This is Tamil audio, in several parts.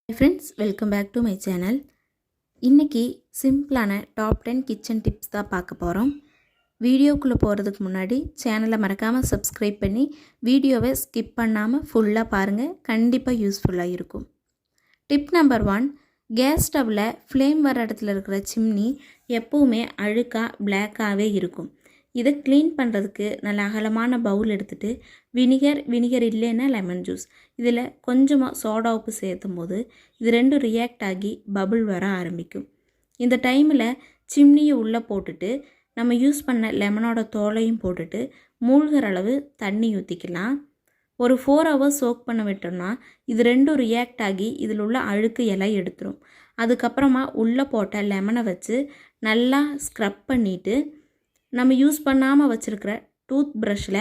Hi friends, welcome back to my channel. இன்னைக்கு சிம்பிளான டாப் 10 கிச்சன் டிப்ஸ் தான் பார்க்க போகிறோம். வீடியோக்குள்ளே போகிறதுக்கு முன்னாடி சேனலை மறக்காமல் சப்ஸ்கிரைப் பண்ணி வீடியோவை ஸ்கிப் பண்ணாமல் ஃபுல்லாக பாருங்கள். கண்டிப்பாக யூஸ்ஃபுல்லாக இருக்கும். டிப் நம்பர் 1, கேஸ் ஸ்டவ்வில் ஃப்ளேம் வர இடத்துல இருக்கிற சிம்னி எப்போவுமே அழுக்காக பிளாக்காகவே இருக்கும். இதை க்ளீன் பண்ணுறதுக்கு நல்ல அகலமான பவுல் எடுத்துகிட்டு வினிகர் இல்லைன்னா லெமன் ஜூஸ், இதில் கொஞ்சமாக சோடா உப்பு சேர்த்தும் போது இது ரெண்டும் ரியாக்ட் ஆகி பபுள் வர ஆரம்பிக்கும். இந்த டைமில் சிம்னியை உள்ளே போட்டுட்டு நம்ம யூஸ் பண்ண லெமனோட தோலையும் போட்டுட்டு மூழ்கிற அளவு தண்ணி ஊற்றிக்கலாம். ஒரு 4 hours சோக் பண்ண விட்டோம்னா இது ரெண்டும் ரியாக்ட் ஆகி இதில் உள்ள அழுக்கு எல்லாம் எடுத்துரும். அதுக்கப்புறமா உள்ளே போட்ட லெமனை வச்சு நல்லா ஸ்க்ரப் பண்ணிவிட்டு நம்ம யூஸ் பண்ணாமல் வச்சுருக்கிற டூத் ப்ரஷில்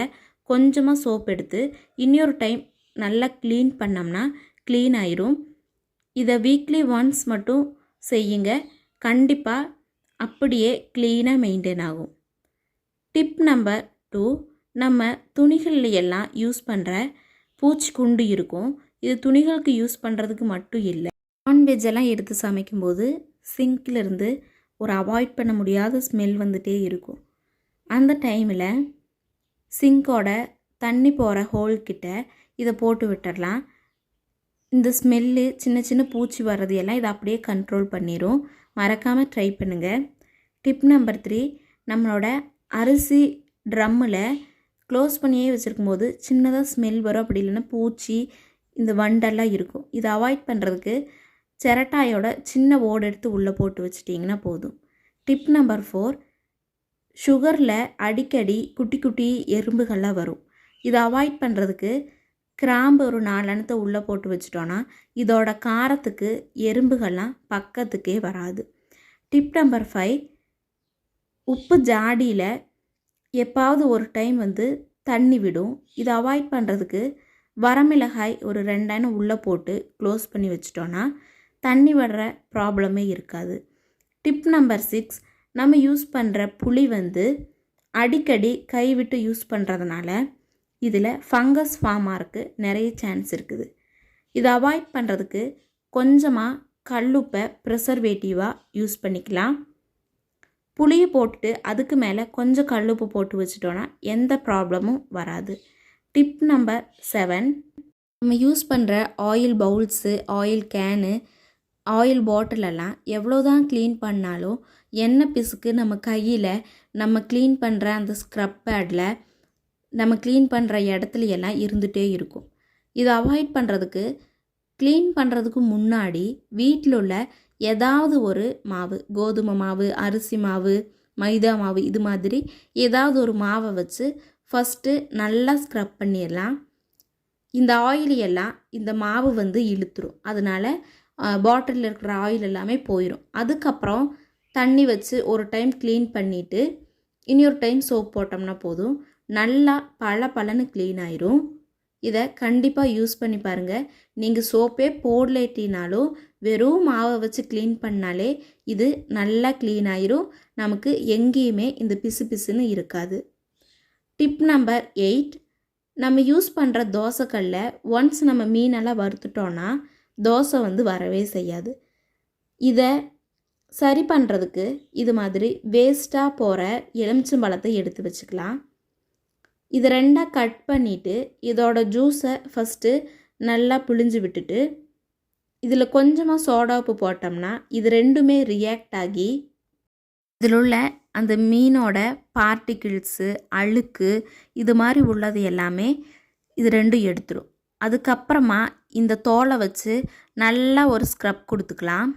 கொஞ்சமாக சோப் எடுத்து இன்னொரு டைம் நல்லா க்ளீன் பண்ணோம்னா க்ளீன் ஆயிரும். இதை வீக்லி ஒன்ஸ் மட்டும் செய்யுங்க. கண்டிப்பாக அப்படியே க்ளீனாக மெயின்டைன் ஆகும். டிப் நம்பர் 2, நம்ம துணிகள்ல எல்லாம் யூஸ் பண்ணுற பூச்சிக்குண்டு இருக்கும். இது துணிகளுக்கு யூஸ் பண்ணுறதுக்கு மட்டும் இல்லை, நான்வெஜ் எல்லாம் எடுத்து சமைக்கும்போது சிங்க்லேருந்து ஒரு அவாய்ட் பண்ண முடியாத ஸ்மெல் வந்துகிட்டே இருக்கும். அந்த டைமில் சிங்கோட தண்ணி போகிற ஹோல்கிட்ட இதை போட்டு விட்டுடலாம். இந்த ஸ்மெல்லு சின்ன சின்ன பூச்சி வர்றது எல்லாம் இதை அப்படியே கண்ட்ரோல் பண்ணிடும். மறக்காமல் ட்ரை பண்ணுங்கள். டிப் நம்பர் 3, நம்மளோட அரிசி ட்ரம்மில் க்ளோஸ் பண்ணியே வச்சுருக்கும் போது சின்னதாக ஸ்மெல் வரும். அப்படி இல்லைன்னா பூச்சி இந்த வண்டெல்லாம் இருக்கும். இதை அவாய்ட் பண்ணுறதுக்கு சிரட்டாயோட சின்ன ஓடு எடுத்து உள்ளே போட்டு வச்சிட்டிங்கன்னா போதும். டிப் நம்பர் 4, சுகரில் அடிக்கடி குட்டி குட்டி எறும்புகள்லாம் வரும். இதை அவாய்ட் பண்ணுறதுக்கு கிராம்பு ஒரு 4 அணத்தை உள்ளே போட்டு வச்சிட்டோன்னா இதோட காரத்துக்கு எறும்புகள்லாம் பக்கத்துக்கே வராது. டிப் நம்பர் 5, உப்பு ஜாடியில் எப்பாவது ஒரு டைம் தண்ணி விடும். இதை அவாய்ட் பண்ணுறதுக்கு வரமிளகாய் ஒரு 2 அணை உள்ளே போட்டு க்ளோஸ் பண்ணி வச்சிட்டோன்னா தண்ணி வர்ற ப்ராப்ளமே இருக்காது. டிப் நம்பர் 6, நம்ம யூஸ் பண்ணுற புளி அடிக்கடி கைவிட்டு யூஸ் பண்ணுறதுனால இதில் ஃபங்கஸ் ஃபார்ம் ஆகிறதுக்கு நிறைய சான்ஸ் இருக்குது. இதை அவாய்ட் பண்ணுறதுக்கு கொஞ்சமாக கல்லுப்பை ப்ரிசர்வேட்டிவாக யூஸ் பண்ணிக்கலாம். புளியை போட்டுட்டு அதுக்கு மேலே கொஞ்சம் கல்லுப்பு போட்டு வச்சிட்டோன்னா எந்த ப்ராப்ளமும் வராது. டிப் நம்பர் 7, நம்ம யூஸ் பண்ணுற oil bowls, oil can, oil பாட்டிலெல்லாம் எவ்வளோ தான் க்ளீன் பண்ணாலும் எண்ணெய் பிசுக்கு நம்ம கையில், நம்ம க்ளீன் பண்ணுற அந்த ஸ்க்ரப் பேடில், நம்ம க்ளீன் பண்ணுற இடத்துல எல்லாம் இருந்துகிட்டே இருக்கும். இதை அவாய்ட் பண்ணுறதுக்கு க்ளீன் பண்ணுறதுக்கு முன்னாடி வீட்டில் உள்ள ஏதாவது ஒரு மாவு, கோதுமை மாவு, அரிசி மாவு, மைதா மாவு, இது மாதிரி ஏதாவது ஒரு மாவை வச்சு ஃபஸ்ட்டு நல்லா ஸ்க்ரப் பண்ணிடலாம். இந்த ஆயில் எல்லாம் இந்த மாவு இழுத்துரும். அதனால் பாட்டிலில் இருக்கிற ஆயில் எல்லாமே போயிடும். அதுக்கப்புறம் தண்ணி வச்சு ஒரு டைம் க்ளீன் பண்ணிவிட்டு இன்னொரு டைம் சோப் போட்டோம்னா போதும், நல்லா பளபளன்னு க்ளீன் ஆயிரும். இதை கண்டிப்பாக யூஸ் பண்ணி பாருங்கள். நீங்கள் சோப்பே போடலேட்டினாலும் வெறும் மாவை வச்சு க்ளீன் பண்ணாலே இது நல்லா க்ளீன் ஆயிரும். நமக்கு எங்கேயுமே இந்த பிசு பிசுன்னு இருக்காது. டிப் நம்பர் 8, நம்ம யூஸ் பண்ணுற தோசைக்கல்ல ஒன்ஸ் நம்ம மீனெல்லாம் வறுத்துட்டோன்னா தோசை வரவே செய்யாது. இதை சரி பண்ணுறதுக்கு இது மாதிரி வேஸ்ட்டாக போகிற எலுமிச்சம்பழத்தை எடுத்து வச்சுக்கலாம். இதை 2ஆக கட் பண்ணிவிட்டு இதோட ஜூஸை ஃபஸ்ட்டு நல்லா பிழிஞ்சு விட்டுட்டு இதில் கொஞ்சமாக சோடா உப்பு போட்டோம்னா இது ரெண்டுமே ரியாக்ட் ஆகி இதில் உள்ள அந்த மீனோட பார்ட்டிகிள்ஸு, அழுக்கு, இது மாதிரி உள்ளது எல்லாமே இது ரெண்டும் எடுத்துரும். அதுக்கப்புறமா இந்த தோலை வச்சு நல்லா ஒரு ஸ்க்ரப் கொடுத்துக்கலாம்.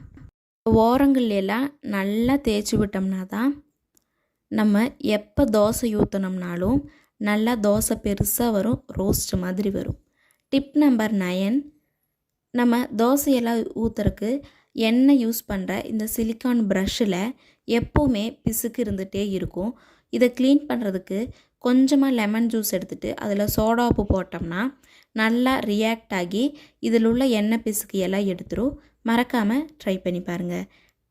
ஓரங்கள் எல்லாம் நல்லா தேய்ச்சி விட்டோம்னா தான் நம்ம எப்போ தோசை ஊற்றினோம்னாலும் நல்லா தோசை பெருசாக வரும், ரோஸ்ட் மாதிரி வரும். டிப் நம்பர் 9, நம்ம தோசையெல்லாம் ஊற்றுறக்கு எண்ணெய் யூஸ் பண்ணுற இந்த சிலிக்கான் ப்ரஷ்ஷில் எப்போவுமே பிசுக்கு இருந்துகிட்டே இருக்கும். இதை க்ளீன் பண்ணுறதுக்கு கொஞ்சமாக லெமன் ஜூஸ் எடுத்துகிட்டு அதில் சோடா உப்பு போட்டோம்னா நல்லா ரியாக்ட் ஆகி இதில் உள்ள எண்ணெய் பிசுக்கு எல்லாம் எடுத்துரும். மறக்காமல் ட்ரை பண்ணி பாருங்கள்.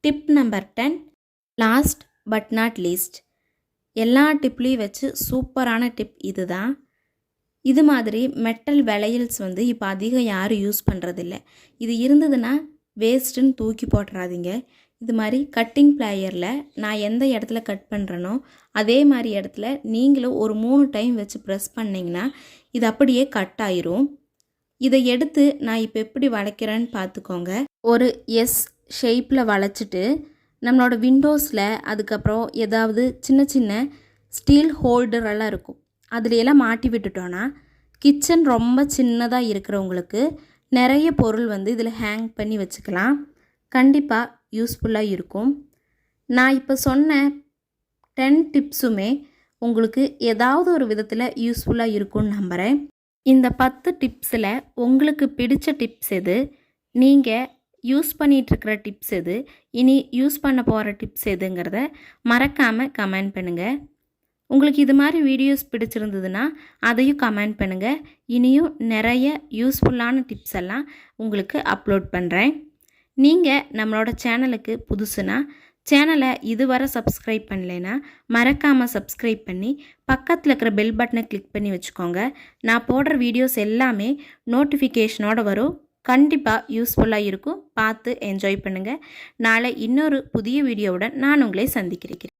Tip number 10, last but not least, எல்லா டிப்லேயும் வச்சு சூப்பரான டிப் இது தான். இது மாதிரி மெட்டல் வளையல்ஸ் வந்து இப்போ அதிகம் யாரும் யூஸ் பண்ணுறதில்ல. இது இருந்ததுன்னா வேஸ்ட்டுன்னு தூக்கி போட்டுறாதீங்க. இது மாதிரி கட்டிங் ப்ளையரில் நான் எந்த இடத்துல கட் பண்ணுறேனோ அதே மாதிரி இடத்துல நீங்களும் ஒரு 3 டைம் வச்சு ப்ரெஸ் பண்ணிங்கன்னா இது அப்படியே கட் ஆயிரும். இதை எடுத்து நான் இப்போ எப்படி வளைக்கிறேன்னு பார்த்துக்கோங்க. ஒரு எஸ் ஷேப்பில் வளைச்சிட்டு நம்மளோட விண்டோஸில் அதுக்கப்புறம் ஏதாவது சின்ன சின்ன ஸ்டீல் ஹோல்டரெல்லாம் இருக்கும், அதுலையெல்லாம் மாட்டி விட்டுட்டோன்னா கிச்சன் ரொம்ப சின்னதாக இருக்கிறவங்களுக்கு நிறைய பொருள் வந்து இதில் ஹேங் பண்ணி வச்சுக்கலாம். கண்டிப்பாக யூஸ்ஃபுல்லாக இருக்கும். நான் இப்போ சொன்ன 10 டிப்ஸுமே உங்களுக்கு ஏதாவது ஒரு விதத்தில் யூஸ்ஃபுல்லாக இருக்கும்னு நம்புகிறேன். இந்த 10 டிப்ஸில் உங்களுக்கு பிடிச்ச டிப்ஸ் எது, நீங்கள் யூஸ் பண்ணிகிட்ருக்கிற டிப்ஸ் எது, இனி யூஸ் பண்ண போகிற டிப்ஸ் எதுங்கிறத மறக்காமல் கமெண்ட் பண்ணுங்கள். உங்களுக்கு இது மாதிரி வீடியோஸ் பிடிச்சிருந்ததுன்னா அதையும் கமெண்ட் பண்ணுங்கள். இனியும் நிறைய யூஸ்ஃபுல்லான டிப்ஸ் எல்லாம் உங்களுக்கு அப்லோட் பண்ணுறேன். நீங்கள் நம்மளோட சேனலுக்கு புதுசுனா சேனலை இதுவரை சப்ஸ்கிரைப் பண்ணலைன்னா மறக்காமல் சப்ஸ்கிரைப் பண்ணி பக்கத்தில் இருக்கிற பெல் பட்டனை கிளிக் பண்ணி வச்சுக்கோங்க. நான் போடுற வீடியோஸ் எல்லாமே நோட்டிஃபிகேஷனோடு வரும். கண்டிப்பாக யூஸ்ஃபுல்லாக இருக்கும். பார்த்து என்ஜாய் பண்ணுங்கள். நாளை இன்னொரு புதிய வீடியோவுடன் நான் உங்களை சந்திக்கிறேன்.